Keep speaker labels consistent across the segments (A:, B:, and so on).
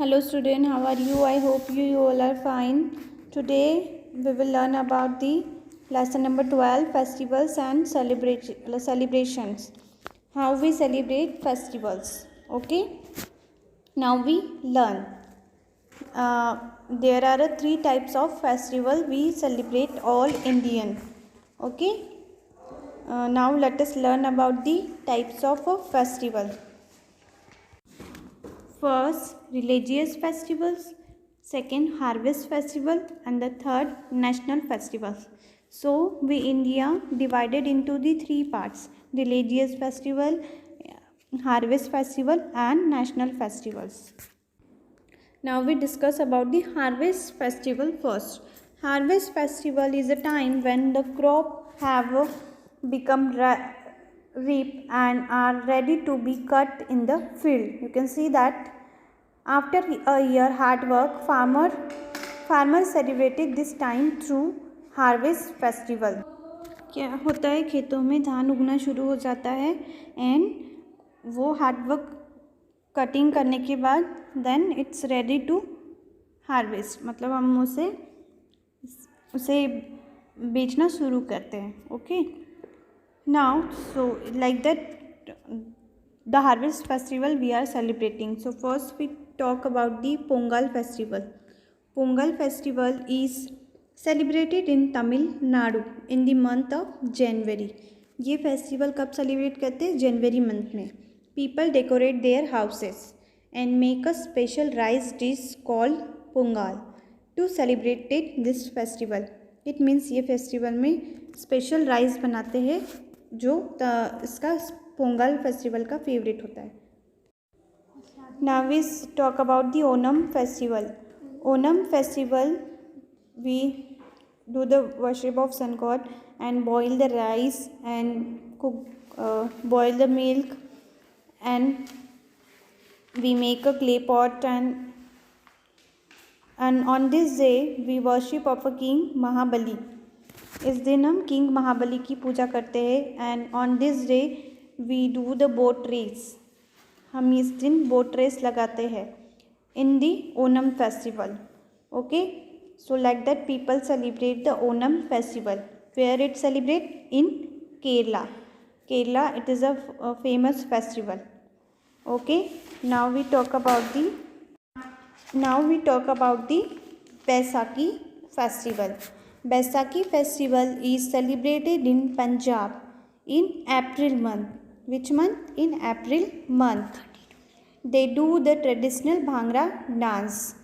A: Hello student, how are you? I hope you all are fine. Today we will learn about the lesson number 12, festivals and celebrations. How we celebrate festivals. Okay, now we learn. There are three types of festival we celebrate all Indian. Okay, now let us learn about the types of festival. First, religious festivals, second, harvest festival, and the third, national festivals. So, we India divided into the three parts: religious festival, harvest festival, and national festivals. Now we discuss about the harvest festival first. Harvest festival is a time when the crop have become reap and are ready to be cut in the field. You can see that after a year hard work, farmers celebrated this time through harvest festival. क्या होता है, खेतों में धान उगना शुरू हो जाता है एंड वो हार्ड वर्क कटिंग करने के बाद then it's ready to harvest, मतलब हम उसे बेचना शुरू करते हैं. Okay, now so like that the harvest festival we are celebrating. So first we talk about the Pongal festival. Pongal festival is celebrated in Tamil Nadu in the month of January. ये festival कब celebrate करते हैं? जनवरी मंथ में. People decorate their houses and make a special rice dish called Pongal to celebrated this festival. It means ये festival में special rice बनाते हैं जो इसका पोंगल फेस्टिवल का फेवरेट होता है. Now we talk about the Onam festival. Onam festival we do the worship of sun god and boil the rice and boil the milk and we make a clay pot and on this day we worship of a king Mahabali. इस दिन हम king Mahabali की पूजा करते हैं and on this day we do the boat race. हम इस दिन बोट रेस लगाते हैं in the Onam festival. Okay, so like that people celebrate the Onam festival. Where it celebrate? In Kerala. It is a famous festival. Okay, now we talk about the Baisakhi festival. Baisakhi festival is celebrated in Punjab in April month. Which month? In April month. They do the traditional Bhangra dance.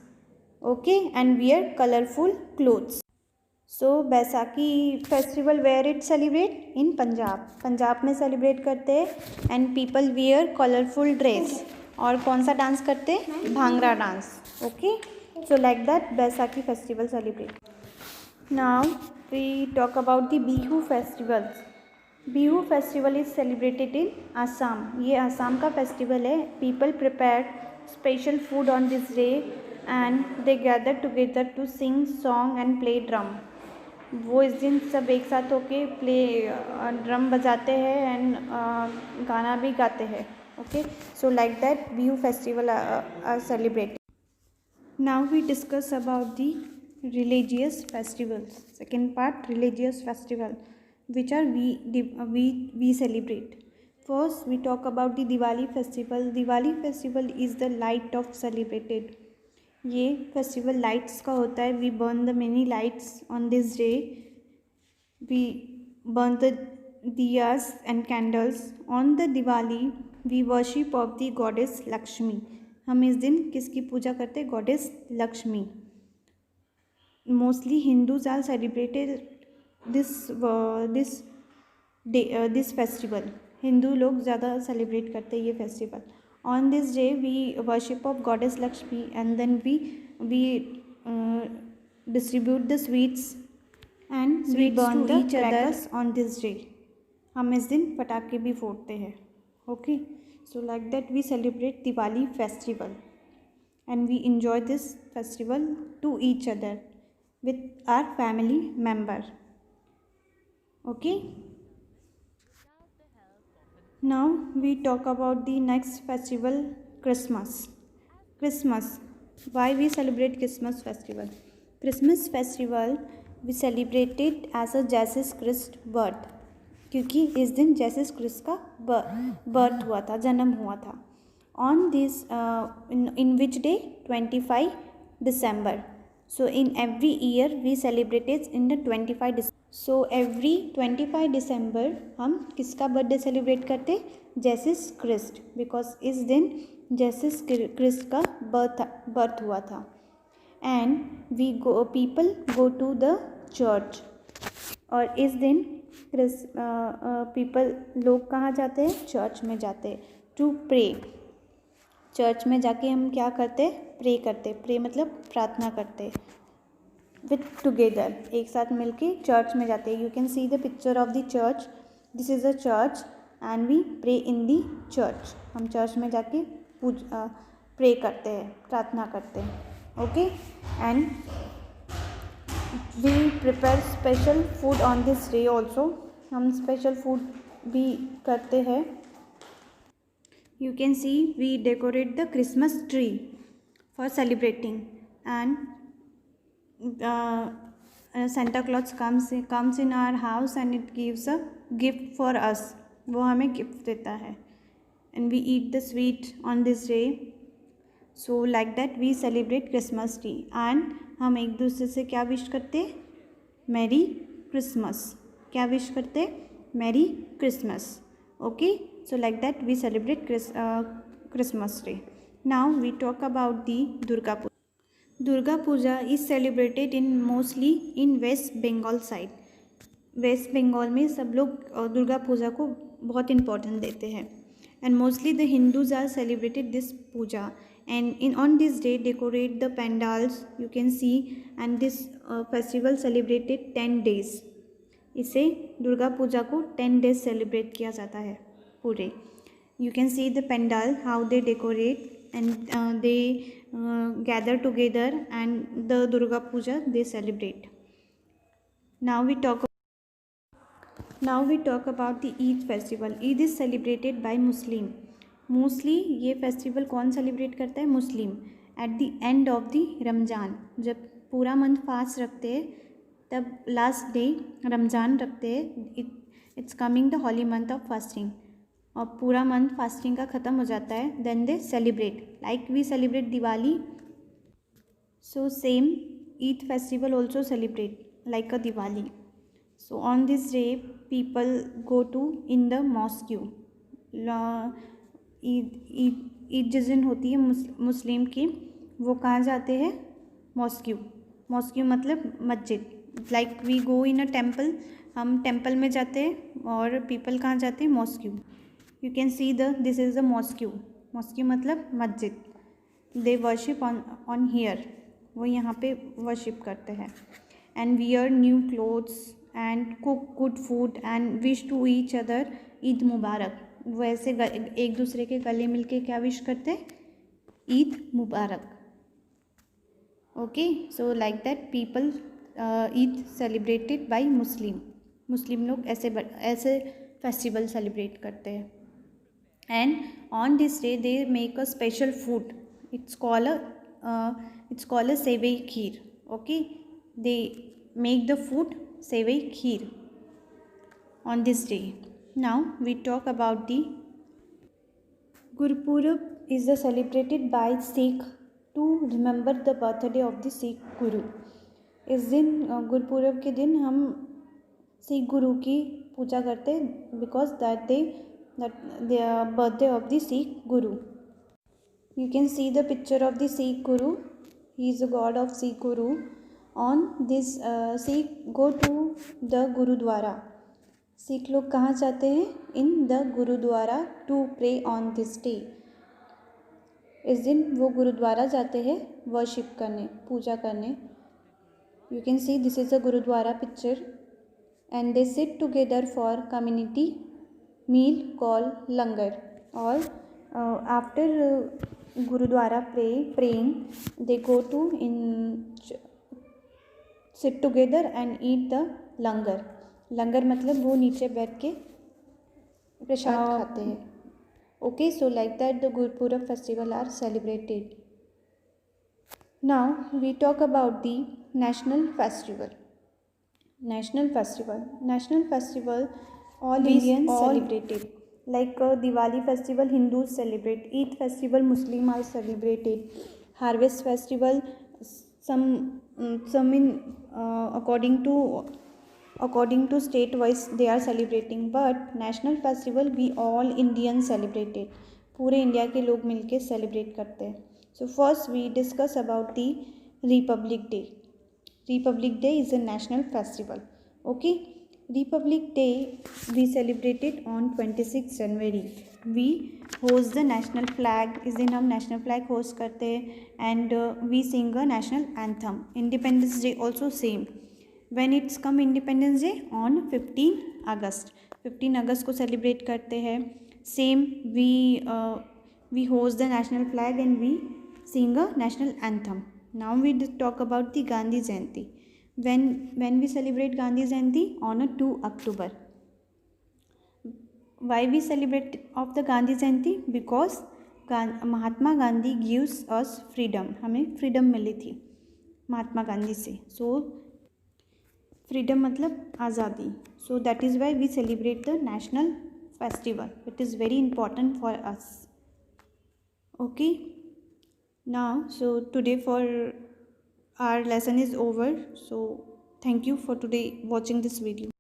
A: Okay, and wear colorful clothes. So Baisakhi festival where it celebrate in Punjab में celebrate करते हैं and people wear colourful dress. और कौन सा dance करते हैं? Bhangra dance. Okay, so like that Baisakhi festival celebrate. Now we talk about the Bihu festival. Bihu festival is celebrated in Assam. ये आसाम का फेस्टिवल है. People prepare special food on this day and they gather together to sing song and play drum. वो इस दिन सब एक साथ होके ड्रम बजाते हैं एंड गाना भी गाते हैं. Okay, so like that Bihu festival are celebrated. Now we discuss about the religious festivals. Second part, religious festival which are we celebrate. First we talk about the Diwali festival. Diwali festival is the light of celebrated. ये festival lights का होता है. We burn the many lights on this day. We burn the diyas and candles. On the Diwali we worship of the goddess Lakshmi. हम इस दिन किसकी पूजा करते हैं? Goddess Lakshmi. Mostly Hindus are celebrated this festival. Hindu लोग ज़्यादा सेलिब्रेट करते हैं ये festival. On this day we worship of goddess Lakshmi and then we distribute the sweets and we burn the crackers on this day. हम इस दिन पटाखे भी फोड़ते हैं. Okay, so like that we celebrate Diwali festival and we enjoy this festival to each other with our family member. Okay. Now we talk about the next festival, Christmas. Why we celebrate Christmas festival? Christmas festival we celebrated as a Jesus Christ birth, क्योंकि इस दिन Jesus Christ का birth हुआ था, जन्म हुआ था. On this in which day? 25 December. So in every year we celebrate it in the 25 December. So every 25 December हम किसका बर्थडे सेलिब्रेट करते? जेसस क्रिस्ट, बिकॉज इस दिन जेसस क्रिस्ट का बर्थ हुआ था. And we go people go to the church, और इस दिन पीपल लोग कहाँ जाते हैं? चर्च में जाते हैं टू प्रे. चर्च में जाके हम क्या करते? प्रे करते. प्रे मतलब प्रार्थना करते. विथ टुगेदर, एक साथ मिलके चर्च में जाते हैं. You can see the picture of the church. This is a church and we pray in the church. हम चर्च में जाके प्रे करते हैं, प्रार्थना करते हैं. Okay, and we prepare special food on this day also. हम स्पेशल फूड भी करते हैं. You can see we decorate the Christmas tree for celebrating, and Santa Claus comes in our house and it gives a gift for us. वो हमें gift देता है. And we eat the sweet on this day. So like that we celebrate Christmas tree. And हम एक दूसरे से क्या wish करते? Merry Christmas. क्या विश करते? Merry Christmas. Okay, so like that we celebrate Christmas day. Now we talk about the Durga Puja. Durga Puja is celebrated in mostly in West Bengal side. West Bengal में सब लोग दुर्गा पूजा को बहुत important देते हैं. And mostly the Hindus are celebrated this puja, and in on this day decorate the pandals. You can see, and this festival celebrated 10 days. इसे दुर्गा पूजा को 10 days celebrate किया जाता है पूरे. You can see the pandal how they decorate and they gather together and the Durga puja they celebrate. Now we talk about the Eid festival. Eid is celebrated by Muslim. Mostly ये festival कौन celebrate करता है? Muslim. At the end of the Ramzan, जब पूरा month fast रखते हैं, तब last day Ramzan रखते हैं. It's coming the holy month of fasting, और पूरा मंथ फास्टिंग का ख़त्म हो जाता है. Then they celebrate like we celebrate Diwali. So same Eid festival also celebrate like a Diwali. So on this day people go to in the mosque. Eid जिस दिन होती है मुस्लिम की, वो कहाँ जाते हैं? मॉस्क्यू. मॉस्क्यू मतलब मस्जिद. Like we go in a temple, हम टेम्पल में जाते हैं, और पीपल कहाँ जाते हैं? Mosque. You can see this is the mosque. Mosque मतलब मस्जिद. They worship on here. वो यहाँ पे वर्शिप करते हैं. And wear new clothes and cook good food and wish to each other Eid Mubarak. वैसे एक दूसरे के गले मिलके क्या विश करते? Eid Mubarak. Okay, so like that people Eid celebrated by मुस्लिम लोग ऐसे फेस्टिवल सेलिब्रेट करते हैं. And on this day they make a special food. It's called a sevai kheer. Okay, they make the food sevai kheer on this day. Now we talk about the Gurpurab is celebrated by Sikh to remember the birthday of the Sikh Guru. इस दिन गुरपुरब के दिन हम सिख गुरु की पूजा करते हैं, because that birthday of the Sikh guru. You can see the picture of the Sikh guru. He is the god of Sikh guru. On this Sikh go to the gurudwara. Sikh लोग कहाँ जाते हैं? In the gurudwara to pray on this day. इस दिन वो गुरुद्वारा जाते हैं वर्शिप करने, पूजा करने. You can see this is a Gurudwara picture, and they sit together for community meal called langar. Or after Gurudwara praying, they go to sit together and eat the langar. लंगर मतलब वो नीचे बैठ के प्रसाद खाते हैं. Okay, so like that the Gurpurab festival are celebrated. Now we talk about the national festival. National festival, all Indians celebrated. Like Diwali festival, Hindus celebrate. Eid festival, Muslim are celebrated. Harvest festival, some in according to state wise they are celebrating. But national festival we all Indians celebrated. पूरे India के लोग मिलके celebrate करते हैं. So first we discuss about the Republic Day. Republic Day is a national festival. Okay, Republic Day we celebrated on 26 January. We host the national flag. इस दिन हम national flag host करते हैं and we sing a national anthem. Independence Day also same. When it's come Independence Day on 15 August. 15 अगस्त को celebrate करते हैं. Same we host the national flag and we sing a national anthem. Now we talk about the Gandhi Jayanti. When we celebrate Gandhi Jayanti on a 2 October. Why we celebrate of the Gandhi Jayanti? Because Mahatma Gandhi gives us freedom. हमें freedom मिली थी महात्मा गांधी से. So freedom मतलब आज़ादी. So that is why we celebrate the national festival. It is very important for us. Okay. Now, so today for our lesson is over. So thank you for today watching this video.